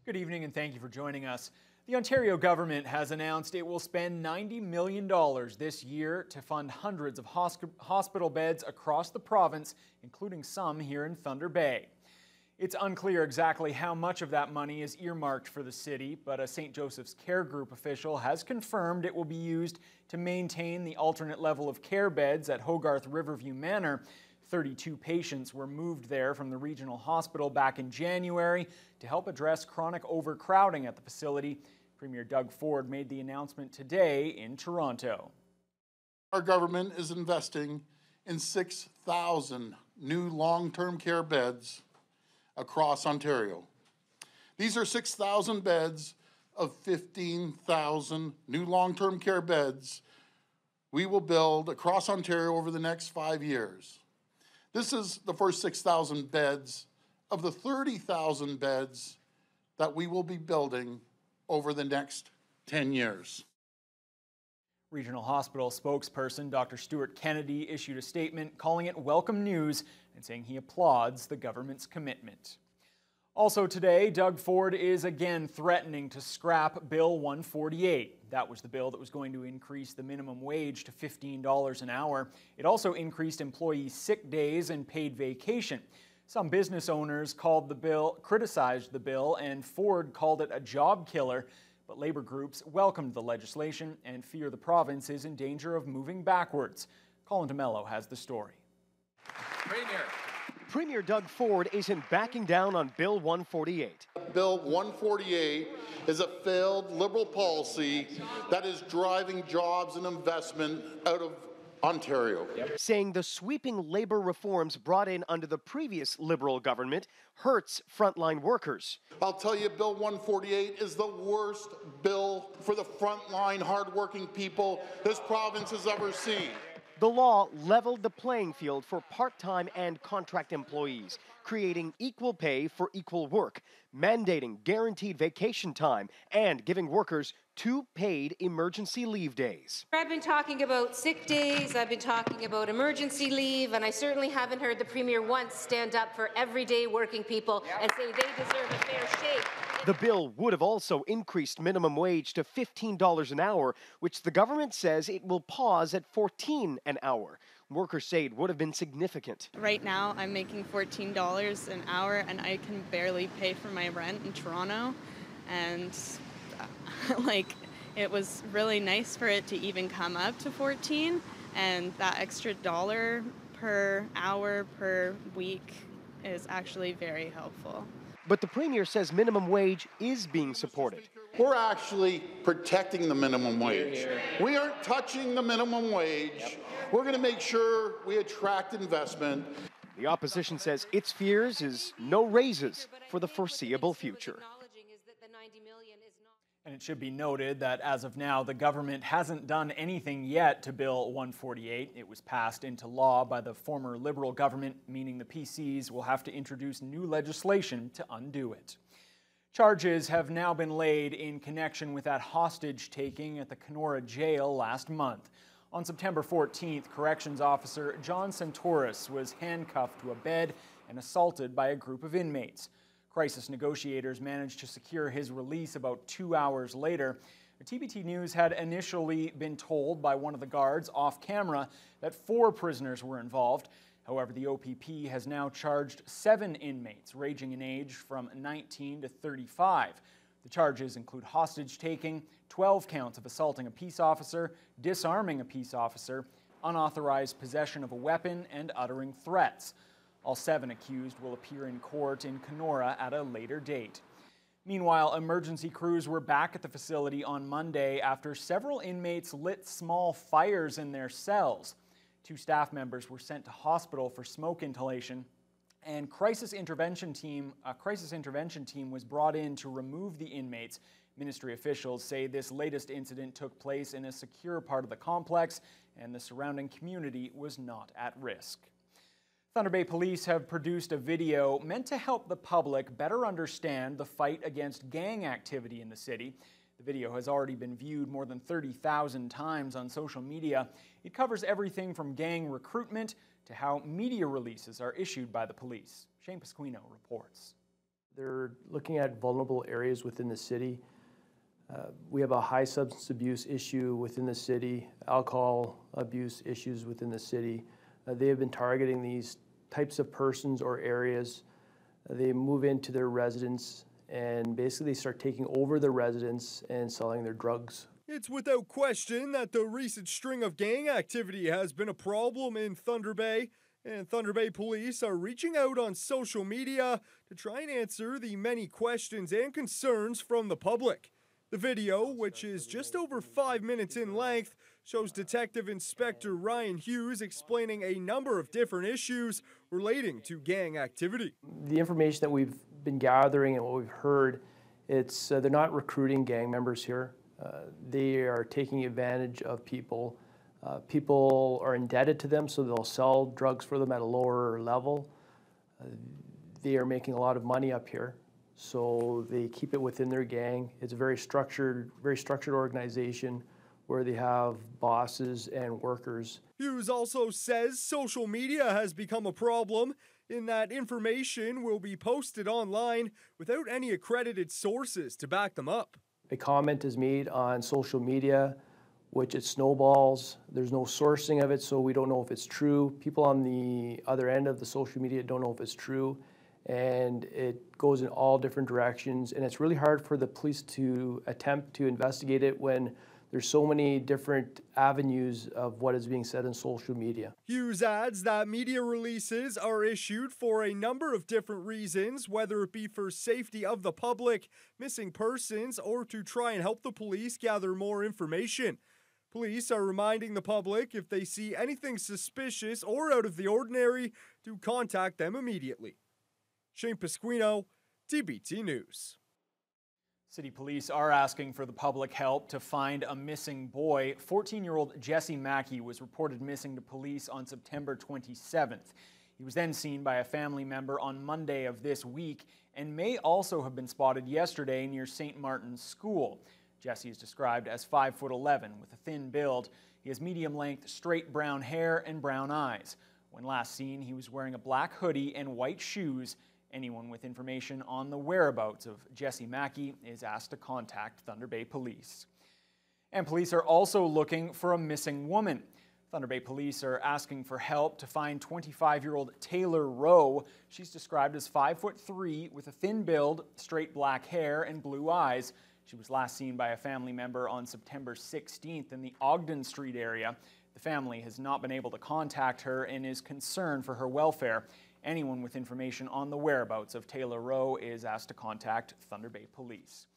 Good evening and thank you for joining us. The Ontario government has announced it will spend $90 million this year to fund hundreds of hospital beds across the province, including some here in Thunder Bay. It's unclear exactly how much of that money is earmarked for the city, but a St. Joseph's Care Group official has confirmed it will be used to maintain the alternate level of care beds at Hogarth Riverview Manor. 32 patients were moved there from the regional hospital back in January to help address chronic overcrowding at the facility. Premier Doug Ford made the announcement today in Toronto. Our government is investing in 6,000 new long-term care beds across Ontario. These are 6,000 beds of 15,000 new long-term care beds we will build across Ontario over the next 5 years. This is the first 6,000 beds of the 30,000 beds that we will be building over the next 10 years. Regional Hospital spokesperson Dr. Stuart Kennedy issued a statement calling it welcome news and saying he applauds the government's commitment. Also today, Doug Ford is again threatening to scrap Bill 148. That was the bill that was going to increase the minimum wage to $15 an hour. It also increased employee sick days and paid vacation. Some business owners criticized the bill, and Ford called it a job killer. But labor groups welcomed the legislation and fear the province is in danger of moving backwards. Colin DeMello has the story. Premier Doug Ford isn't backing down on Bill 148. Bill 148 is a failed Liberal policy that is driving jobs and investment out of Ontario. Saying the sweeping labor reforms brought in under the previous Liberal government hurts frontline workers. I'll tell you, Bill 148 is the worst bill for the frontline, hardworking people this province has ever seen. The law leveled the playing field for part-time and contract employees, creating equal pay for equal work, mandating guaranteed vacation time, and giving workers 2 paid emergency leave days. I've been talking about sick days, I've been talking about emergency leave, and I certainly haven't heard the Premier once stand up for everyday working people and say they deserve a fair shake. The bill would have also increased minimum wage to $15 an hour, which the government says it will pause at $14 an hour. Workers say it would have been significant. Right now, I'm making $14 an hour, and I can barely pay for my rent in Toronto. And it was really nice for it to even come up to 14, and that extra dollar per hour per week is actually very helpful. But the Premier says minimum wage is being supported. We're actually protecting the minimum wage. We aren't touching the minimum wage. We're going to make sure we attract investment. The opposition says its fears is no raises for the foreseeable future. And it should be noted that as of now, the government hasn't done anything yet to Bill 148. It was passed into law by the former Liberal government, meaning the PCs will have to introduce new legislation to undo it. Charges have now been laid in connection with that hostage taking at the Kenora jail last month. On September 14th, corrections officer John Santoris was handcuffed to a bed and assaulted by a group of inmates. Crisis negotiators managed to secure his release about 2 hours later. TBT News had initially been told by one of the guards off camera that 4 prisoners were involved. However, the OPP has now charged 7 inmates, ranging in age from 19 to 35. The charges include hostage taking, 12 counts of assaulting a peace officer, disarming a peace officer, unauthorized possession of a weapon, and uttering threats. All 7 accused will appear in court in Kenora at a later date. Meanwhile, emergency crews were back at the facility on Monday after several inmates lit small fires in their cells. 2 staff members were sent to hospital for smoke inhalation, and a crisis intervention team was brought in to remove the inmates. Ministry officials say this latest incident took place in a secure part of the complex, and the surrounding community was not at risk. Thunder Bay Police have produced a video meant to help the public better understand the fight against gang activity in the city. The video has already been viewed more than 30,000 times on social media. It covers everything from gang recruitment to how media releases are issued by the police. Shane Pasquino reports. They're looking at vulnerable areas within the city. We have a high substance abuse issue within the city, alcohol abuse issues within the city. They have been targeting these types of persons or areas. They move into their residence and basically start taking over the residence and selling their drugs. It's without question that the recent string of gang activity has been a problem in Thunder Bay, and Thunder Bay police are reaching out on social media to try and answer the many questions and concerns from the public. The video, which is just over 5 minutes in length, shows Detective Inspector Ryan Hughes explaining a number of different issues relating to gang activity. The information that we've been gathering and what we've heard, it's they're not recruiting gang members here. They are taking advantage of people. People are indebted to them, so they'll sell drugs for them at a lower level. They are making a lot of money up here, so they keep it within their gang. It's a very structured organization where they have bosses and workers. Hughes also says social media has become a problem in that information will be posted online without any accredited sources to back them up. A comment is made on social media, which it snowballs. There's no sourcing of it, so we don't know if it's true. People on the other end of the social media don't know if it's true, and it goes in all different directions, and it's really hard for the police to attempt to investigate it when there's so many different avenues of what is being said in social media. Hughes adds that media releases are issued for a number of different reasons, whether it be for safety of the public, missing persons, or to try and help the police gather more information. Police are reminding the public if they see anything suspicious or out of the ordinary to contact them immediately. Shane Pasquino, TBT News. City police are asking for the public help to find a missing boy. 14-year-old Jesse Mackey was reported missing to police on September 27th. He was then seen by a family member on Monday of this week and may also have been spotted yesterday near St. Martin's School. Jesse is described as 5'11" with a thin build. He has medium-length, straight brown hair and brown eyes. When last seen, he was wearing a black hoodie and white shoes. Anyone with information on the whereabouts of Jesse Mackey is asked to contact Thunder Bay Police. And police are also looking for a missing woman. Thunder Bay Police are asking for help to find 25-year-old Taylor Rowe. She's described as 5'3" with a thin build, straight black hair, and blue eyes. She was last seen by a family member on September 16th in the Ogden Street area. The family has not been able to contact her and is concerned for her welfare. Anyone with information on the whereabouts of Taylor Rowe is asked to contact Thunder Bay Police.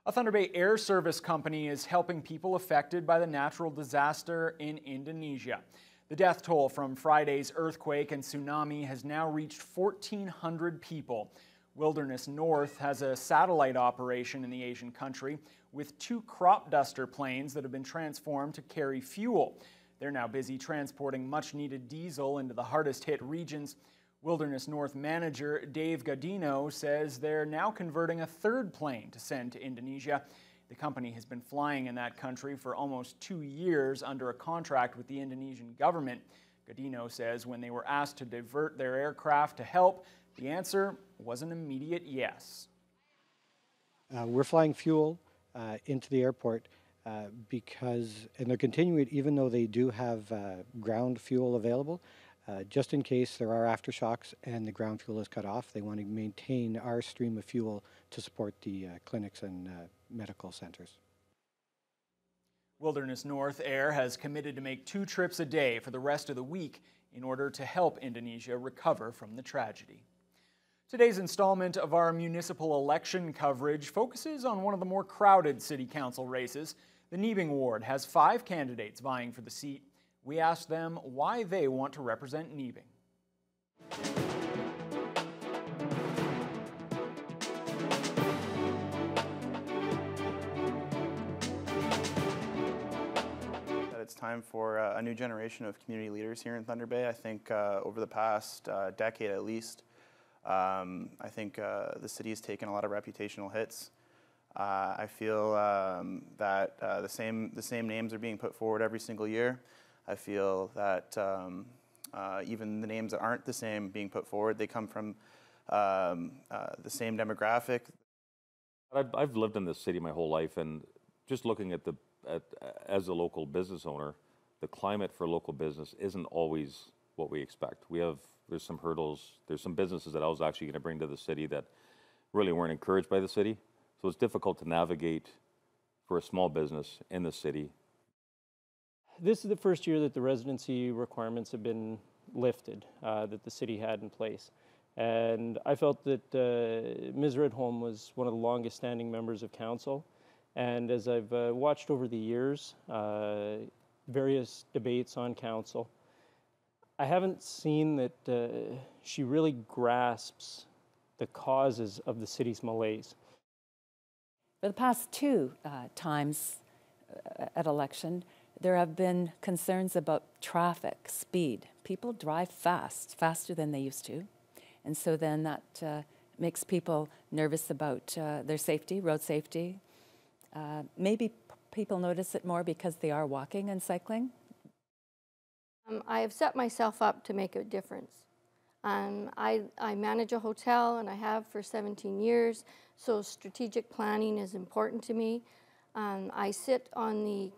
A Thunder Bay Air Service company is helping people affected by the natural disaster in Indonesia. The death toll from Friday's earthquake and tsunami has now reached 1,400 people. Wilderness North has a satellite operation in the Asian country with 2 crop duster planes that have been transformed to carry fuel. They're now busy transporting much-needed diesel into the hardest-hit regions. Wilderness North manager Dave Godino says they're now converting a 3rd plane to send to Indonesia. The company has been flying in that country for almost 2 years under a contract with the Indonesian government. Godino says when they were asked to divert their aircraft to help, the answer was an immediate yes. We're flying fuel into the airport because, and they're continuing it even though they do have ground fuel available. Just in case there are aftershocks and the ground fuel is cut off, they want to maintain our stream of fuel to support the clinics and medical centers. Wilderness North Air has committed to make 2 trips a day for the rest of the week in order to help Indonesia recover from the tragedy. Today's installment of our municipal election coverage focuses on one of the more crowded city council races. The Niebing ward has 5 candidates vying for the seat. We asked them why they want to represent Niebing. It's time for a new generation of community leaders here in Thunder Bay. I think over the past decade at least, I think the city has taken a lot of reputational hits. I feel that the same names are being put forward every single year. I feel that even the names that aren't the same being put forward, they come from the same demographic. I've lived in this city my whole life, and just looking at as a local business owner, the climate for local business isn't always what we expect. There's some hurdles. There's some businesses that I was actually going to bring to the city that really weren't encouraged by the city. So it's difficult to navigate for a small business in the city. This is the first year that the residency requirements have been lifted that the city had in place. And I felt that Ms. Ridholm was one of the longest standing members of council. And as I've watched over the years, various debates on council, I haven't seen that she really grasps the causes of the city's malaise. For the past two times at election, there have been concerns about traffic, speed. People drive fast, faster than they used to. And so then that makes people nervous about their safety, road safety. Maybe people notice it more because they are walking and cycling. I have set myself up to make a difference. I manage a hotel, and I have for 17 years, so strategic planning is important to me. I sit on the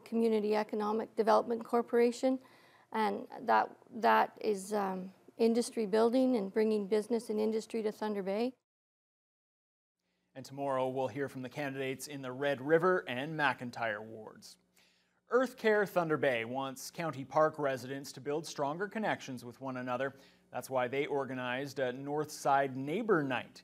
Community Economic Development Corporation, and that is industry building and bringing business and industry to Thunder Bay. And tomorrow we'll hear from the candidates in the Red River and McIntyre wards. EarthCare Thunder Bay wants County Park residents to build stronger connections with one another. That's why they organized a Northside Neighbor Night.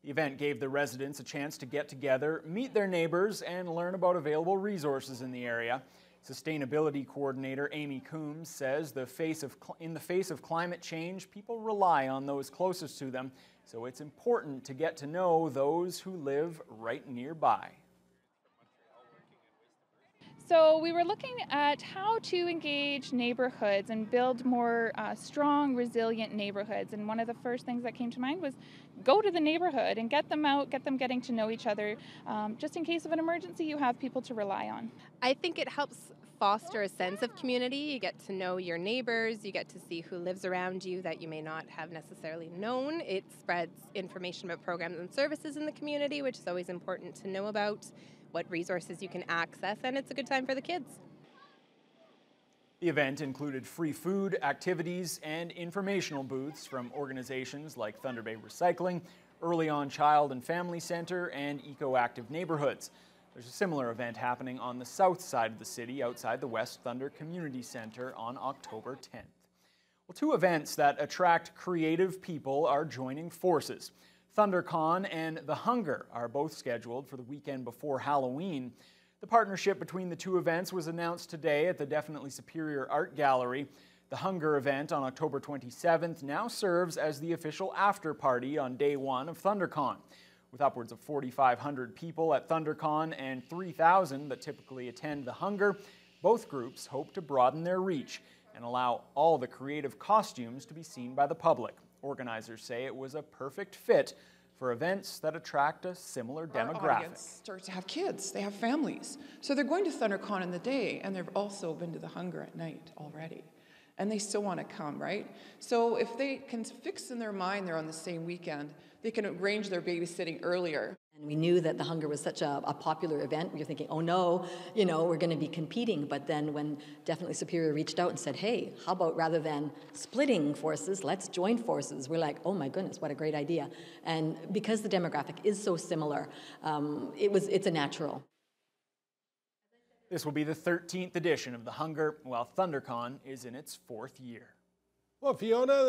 The event gave the residents a chance to get together, meet their neighbors, and learn about available resources in the area. Sustainability Coordinator Amy Coombs says in the face of climate change, people rely on those closest to them, so it's important to get to know those who live right nearby. So we were looking at how to engage neighborhoods and build more strong, resilient neighborhoods. And one of the first things that came to mind was go to the neighborhood and get them out, get them getting to know each other. Just in case of an emergency, you have people to rely on. I think it helps foster a sense of community. You get to know your neighbors, you get to see who lives around you that you may not have necessarily known. It spreads information about programs and services in the community, which is always important to know about, what resources you can access, and it's a good time for the kids. The event included free food, activities, and informational booths from organizations like Thunder Bay Recycling, Early On Child and Family Center, and Eco-Active Neighborhoods. There's a similar event happening on the south side of the city outside the West Thunder Community Center on October 10th. Well, two events that attract creative people are joining forces. ThunderCon and The Hunger are both scheduled for the weekend before Halloween. The partnership between the two events was announced today at the Definitely Superior Art Gallery. The Hunger event on October 27th now serves as the official after party on day one of ThunderCon. With upwards of 4,500 people at ThunderCon and 3,000 that typically attend The Hunger, both groups hope to broaden their reach and allow all the creative costumes to be seen by the public. Organizers say it was a perfect fit for events that attract a similar demographic. Our audience starts to have kids, they have families. So they're going to ThunderCon in the day, and they've also been to The Hunger at night already. And they still want to come, right? So if they can fix in their mind they're on the same weekend, they can arrange their babysitting earlier. And we knew that The Hunger was such a popular event. We were thinking, oh no, we're going to be competing. But then when Definitely Superior reached out and said, hey, how about rather than splitting forces, let's join forces. We're like, oh my goodness, what a great idea. And because the demographic is so similar, it's a natural. This will be the 13th edition of The Hunger, while ThunderCon is in its 4th year. Well, Fiona,